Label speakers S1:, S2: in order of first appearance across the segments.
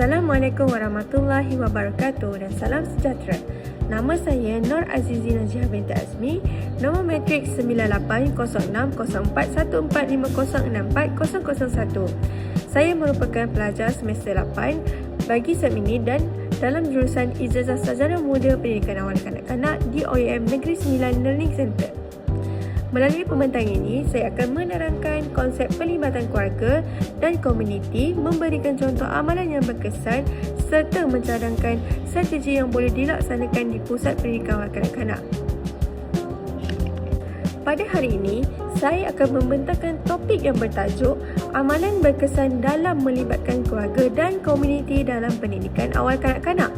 S1: Assalamualaikum warahmatullahi wabarakatuh dan salam sejahtera. Nama saya Nur Azizi Najiah binti Azmi, nombor matrik 98060414506401. Saya merupakan pelajar semester 8 bagi SEM ini dan dalam jurusan Ijazah Sarjana Muda Pendidikan Awal Kanak-Kanak di OUM Negeri Sembilan Learning Center. Melalui pembentang ini, saya akan menerangkan konsep pelibatan keluarga dan komuniti, memberikan contoh amalan yang berkesan serta mencadangkan strategi yang boleh dilaksanakan di pusat pendidikan awal kanak-kanak. Pada hari ini, saya akan membentangkan topik yang bertajuk amalan berkesan dalam melibatkan keluarga dan komuniti dalam pendidikan awal kanak-kanak.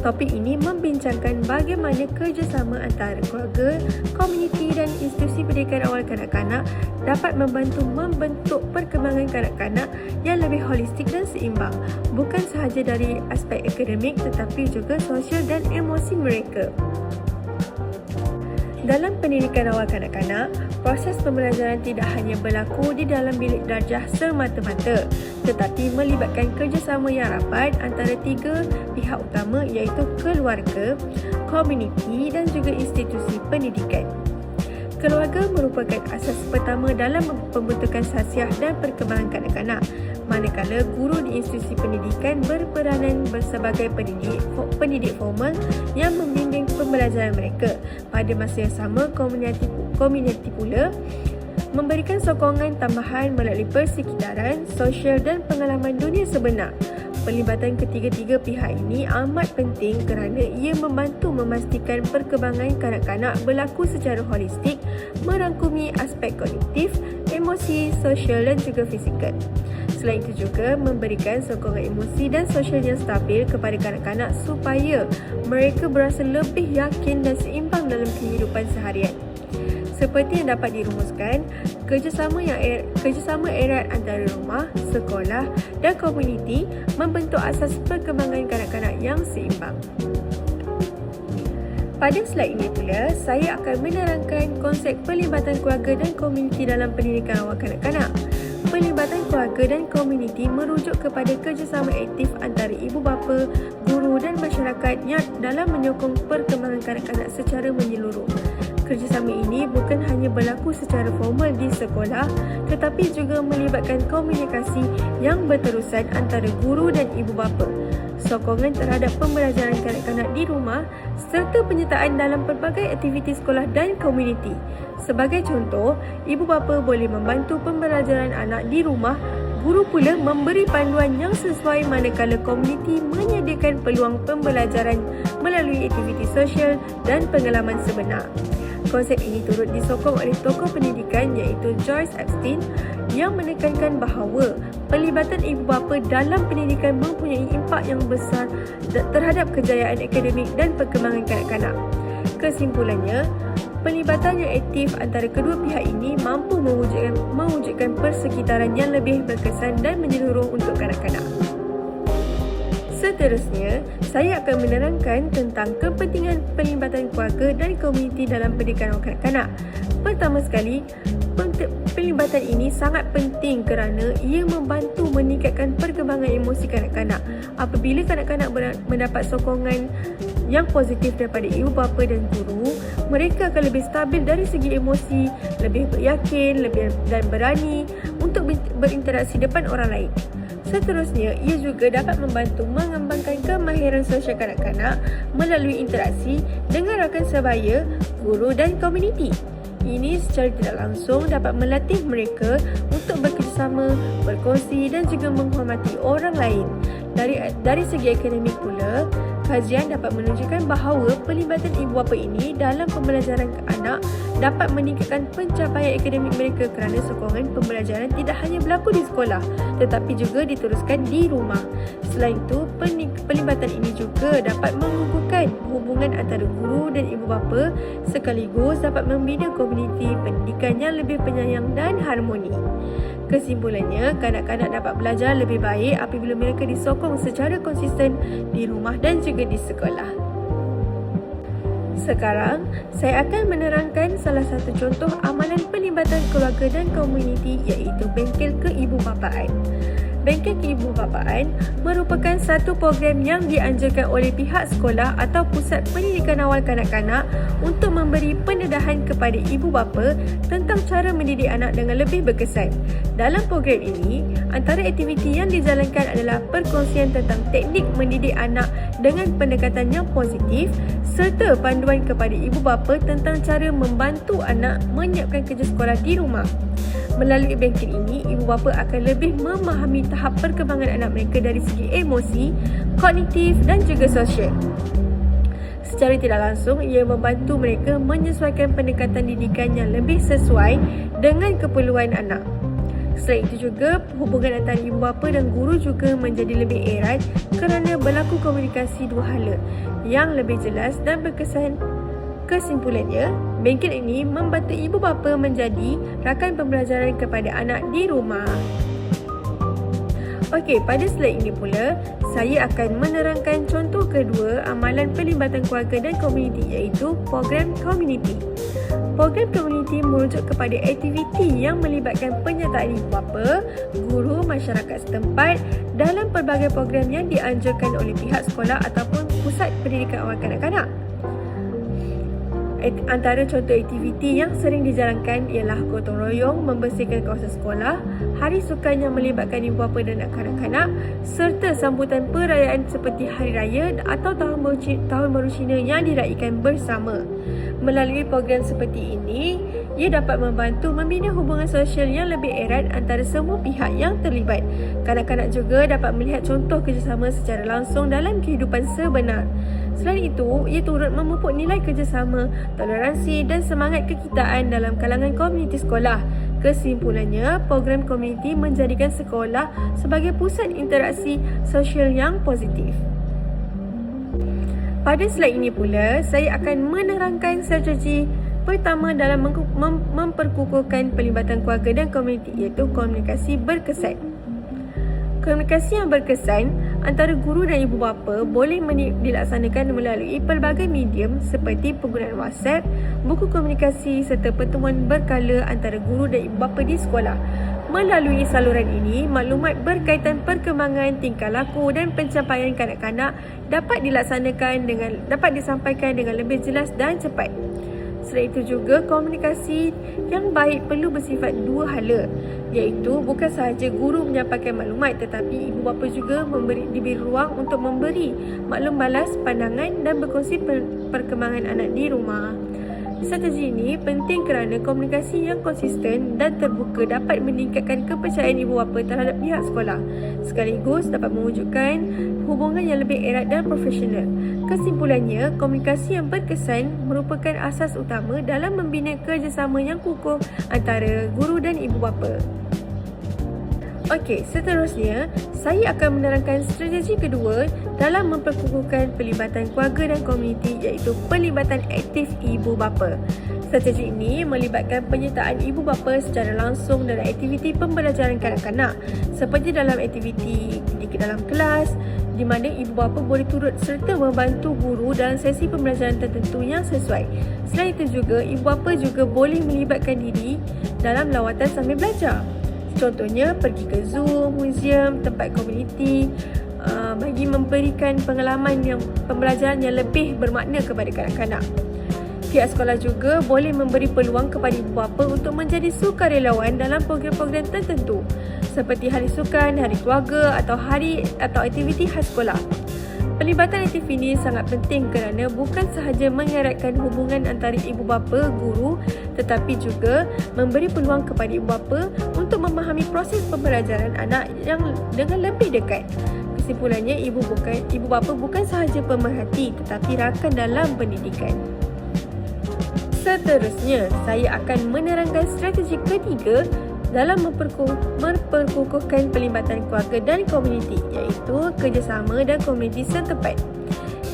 S1: Topik ini membincangkan bagaimana kerjasama antara keluarga, komuniti dan institusi pendidikan awal kanak-kanak dapat membantu membentuk perkembangan kanak-kanak yang lebih holistik dan seimbang, bukan sahaja dari aspek akademik tetapi juga sosial dan emosi mereka. Dalam pendidikan awal kanak-kanak, proses pembelajaran tidak hanya berlaku di dalam bilik darjah semata-mata, tetapi melibatkan kerjasama yang rapat antara tiga pihak utama iaitu keluarga, komuniti dan juga institusi pendidikan. Keluarga merupakan asas pertama dalam pembentukan khasiat dan perkembangan kanak-kanak, manakala guru di institusi pendidikan berperanan sebagai pendidik formal yang membimbing pembelajaran mereka. Pada masa yang sama, komuniti pula memberikan sokongan tambahan melalui persekitaran, sosial dan pengalaman dunia sebenar. Pelibatan ketiga-tiga pihak ini amat penting kerana ia membantu memastikan perkembangan kanak-kanak berlaku secara holistik, merangkumi aspek kognitif, emosi, sosial dan juga fizikal. Selain itu juga memberikan sokongan emosi dan sosial yang stabil kepada kanak-kanak supaya mereka berasa lebih yakin dan seimbang dalam kehidupan seharian. Seperti yang dapat dirumuskan, kerjasama erat antara rumah, sekolah dan komuniti membentuk asas perkembangan kanak-kanak yang seimbang. Pada slide ini pula, saya akan menerangkan konsep pelibatan keluarga dan komuniti dalam pendidikan awal kanak-kanak. Pelibatan keluarga dan komuniti merujuk kepada kerjasama aktif antara ibu bapa, guru dan masyarakat yang dalam menyokong perkembangan kanak-kanak secara menyeluruh. Kerjasama ini bukan hanya berlaku secara formal di sekolah tetapi juga melibatkan komunikasi yang berterusan antara guru dan ibu bapa, sokongan terhadap pembelajaran kanak-kanak di rumah serta penyertaan dalam pelbagai aktiviti sekolah dan komuniti. Sebagai contoh, ibu bapa boleh membantu pembelajaran anak di rumah, guru pula memberi panduan yang sesuai manakala komuniti menyediakan peluang pembelajaran melalui aktiviti sosial dan pengalaman sebenar. Konsep ini turut disokong oleh tokoh pendidikan iaitu Joyce Epstein yang menekankan bahawa pelibatan ibu bapa dalam pendidikan mempunyai impak yang besar terhadap kejayaan akademik dan perkembangan kanak-kanak. Kesimpulannya, pelibatan yang aktif antara kedua pihak ini mampu mewujudkan persekitaran yang lebih berkesan dan menyeluruh untuk kanak-kanak. Seterusnya, saya akan menerangkan tentang kepentingan pelibatan keluarga dan komuniti dalam pendidikan awal kanak-kanak. Pertama sekali, pelibatan ini sangat penting kerana ia membantu meningkatkan perkembangan emosi kanak-kanak. Apabila kanak-kanak mendapat sokongan yang positif daripada ibu bapa dan guru, mereka akan lebih stabil dari segi emosi, lebih beryakin, dan berani untuk berinteraksi depan orang lain. Seterusnya, ia juga dapat membantu mengembangkan kemahiran sosial kanak-kanak melalui interaksi dengan rakan sebaya, guru dan komuniti. Ini secara tidak langsung dapat melatih mereka untuk bekerjasama, berkongsi dan juga menghormati orang lain. Dari segi akademik pula, kajian dapat menunjukkan bahawa pelibatan ibu bapa ini dalam pembelajaran anak dapat meningkatkan pencapaian akademik mereka kerana sokongan pembelajaran tidak hanya berlaku di sekolah tetapi juga diteruskan di rumah. Selain itu, pelibatan ini juga dapat mengukuhkan hubungan antara guru dan ibu bapa sekaligus dapat membina komuniti pendidikan yang lebih penyayang dan harmoni. Kesimpulannya, kanak-kanak dapat belajar lebih baik apabila mereka disokong secara konsisten di rumah dan juga di sekolah. Sekarang, saya akan menerangkan salah satu contoh amalan pelibatan keluarga dan komuniti iaitu bengkel keibubapaan. Bengkel Keibubapaan merupakan satu program yang dianjurkan oleh pihak sekolah atau pusat pendidikan awal kanak-kanak untuk memberi pendedahan kepada ibu bapa tentang cara mendidik anak dengan lebih berkesan. Dalam program ini, antara aktiviti yang dijalankan adalah perkongsian tentang teknik mendidik anak dengan pendekatan yang positif serta panduan kepada ibu bapa tentang cara membantu anak menyiapkan kerja sekolah di rumah. Melalui bengkel ini, ibu bapa akan lebih memahami tahap perkembangan anak mereka dari segi emosi, kognitif dan juga sosial. Secara tidak langsung, ia membantu mereka menyesuaikan pendekatan didikan yang lebih sesuai dengan keperluan anak. Selain itu juga, hubungan antara ibu bapa dan guru juga menjadi lebih erat kerana berlaku komunikasi dua hala yang lebih jelas dan berkesan. Kesimpulannya, bengkel ini membantu ibu bapa menjadi rakan pembelajaran kepada anak di rumah. Okey, pada slide ini pula, saya akan menerangkan contoh kedua amalan pelibatan keluarga dan komuniti iaitu program komuniti. Program komuniti merujuk kepada aktiviti yang melibatkan penyertaan ibu bapa, guru, masyarakat setempat dalam pelbagai program yang dianjurkan oleh pihak sekolah ataupun pusat pendidikan awal kanak-kanak. Antara contoh aktiviti yang sering dijalankan ialah gotong royong membersihkan kawasan sekolah, hari sukan yang melibatkan ibu bapa dan kanak-kanak serta sambutan perayaan seperti Hari Raya atau Tahun Baru Cina yang diraikan bersama. Melalui program seperti ini, ia dapat membantu membina hubungan sosial yang lebih erat antara semua pihak yang terlibat. Kanak-kanak juga dapat melihat contoh kerjasama secara langsung dalam kehidupan sebenar. Selain itu, ia turut memupuk nilai kerjasama, toleransi dan semangat kekitaan dalam kalangan komuniti sekolah. Kesimpulannya, program komuniti menjadikan sekolah sebagai pusat interaksi sosial yang positif. Pada slide ini pula, saya akan menerangkan strategi pertama dalam memperkukuhkan pelibatan keluarga dan komuniti iaitu komunikasi berkesan. Komunikasi yang berkesan antara guru dan ibu bapa boleh dilaksanakan melalui pelbagai medium seperti penggunaan WhatsApp, buku komunikasi serta pertemuan berkala antara guru dan ibu bapa di sekolah. Melalui saluran ini, maklumat berkaitan perkembangan tingkah laku dan pencapaian kanak-kanak dapat disampaikan dengan lebih jelas dan cepat. Selain itu juga, komunikasi yang baik perlu bersifat dua hala, iaitu bukan sahaja guru menyampaikan maklumat tetapi ibu bapa juga diberi ruang untuk memberi maklum balas, pandangan dan berkongsi perkembangan anak di rumah. Strategi ini penting kerana komunikasi yang konsisten dan terbuka dapat meningkatkan kepercayaan ibu bapa terhadap pihak sekolah, sekaligus dapat mewujudkan hubungan yang lebih erat dan profesional. Kesimpulannya, komunikasi yang berkesan merupakan asas utama dalam membina kerjasama yang kukuh antara guru dan ibu bapa. Okey, seterusnya, saya akan menerangkan strategi kedua dalam memperkukuhkan pelibatan keluarga dan komuniti iaitu pelibatan aktif ibu bapa. Strategi ini melibatkan penyertaan ibu bapa secara langsung dalam aktiviti pembelajaran kanak-kanak seperti dalam aktiviti di dalam kelas di mana ibu bapa boleh turut serta membantu guru dalam sesi pembelajaran tertentu yang sesuai. Selain itu juga, ibu bapa juga boleh melibatkan diri dalam lawatan sambil belajar. Contohnya, pergi ke zoo, museum, tempat komuniti bagi memberikan pengalaman pembelajaran yang lebih bermakna kepada kanak-kanak. Pihak sekolah juga boleh memberi peluang kepada ibu bapa untuk menjadi sukarelawan dalam program-program tertentu seperti hari sukan, hari keluarga atau aktiviti khas sekolah. Pelibatan aktif ini sangat penting kerana bukan sahaja mengeratkan hubungan antara ibu bapa, guru tetapi juga memberi peluang kepada ibu bapa untuk memahami proses pembelajaran anak yang dengan lebih dekat. Kesimpulannya, ibu bapa bukan sahaja pemerhati tetapi rakan dalam pendidikan. Seterusnya, saya akan menerangkan strategi ketiga dalam memperkukuhkan pelibatan keluarga dan komuniti iaitu kerjasama dan komuniti setempat.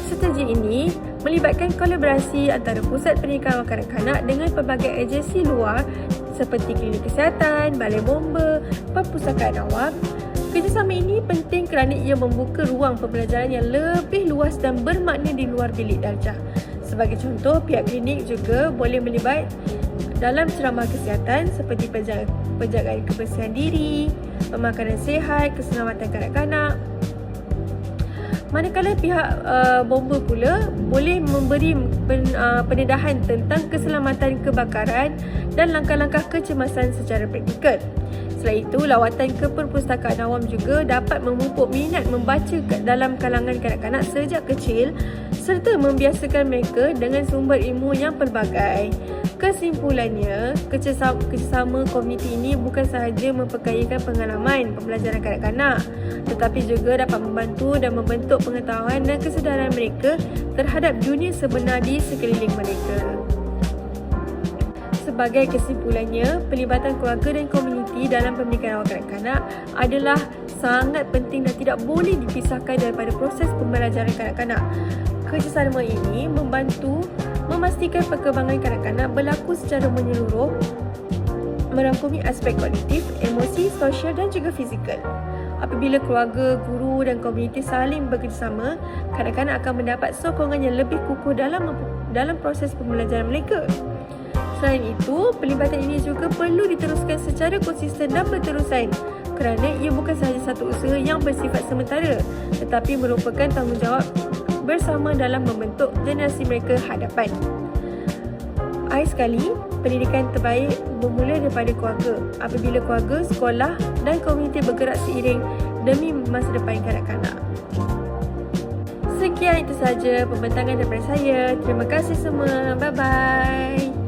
S1: Strategi ini melibatkan kolaborasi antara pusat pendidikan awal kanak-kanak dengan pelbagai agensi luar seperti klinik kesihatan, balai bomba, perpustakaan awam. Kerjasama ini penting kerana ia membuka ruang pembelajaran yang lebih luas dan bermakna di luar bilik darjah. Sebagai contoh, pihak klinik juga boleh terlibat dalam ceramah kesihatan seperti penjagaan kebersihan diri, pemakanan sihat, keselamatan kanak-kanak. Manakala pihak bomba pula boleh memberi pendedahan tentang keselamatan kebakaran dan langkah-langkah kecemasan secara praktikal. Selain itu, lawatan ke perpustakaan awam juga dapat memupuk minat membaca dalam kalangan kanak-kanak sejak kecil serta membiasakan mereka dengan sumber ilmu yang pelbagai. Kesimpulannya, kerjasama komuniti ini bukan sahaja memperkayakan pengalaman pembelajaran kanak-kanak, tetapi juga dapat membantu dan membentuk pengetahuan dan kesedaran mereka terhadap dunia sebenar di sekeliling mereka. Sebagai kesimpulannya, pelibatan keluarga dan komuniti dalam pendidikan awal kanak-kanak adalah sangat penting dan tidak boleh dipisahkan daripada proses pembelajaran kanak-kanak. Kerjasama ini membantu memastikan perkembangan kanak-kanak berlaku secara menyeluruh, merangkumi aspek kognitif, emosi, sosial dan juga fizikal. Apabila keluarga, guru dan komuniti saling bekerjasama, kanak-kanak akan mendapat sokongan yang lebih kukuh dalam proses pembelajaran mereka. Selain itu, pelibatan ini juga perlu diteruskan secara konsisten dan berterusan kerana ia bukan sahaja satu usaha yang bersifat sementara, tetapi merupakan tanggungjawab bersama dalam membentuk generasi mereka hadapan. Akhir sekali, pendidikan terbaik bermula daripada keluarga. Apabila keluarga, sekolah dan komuniti bergerak seiring demi masa depan kanak-kanak. Sekian itu sahaja pembentangan daripada saya. Terima kasih semua. Bye-bye.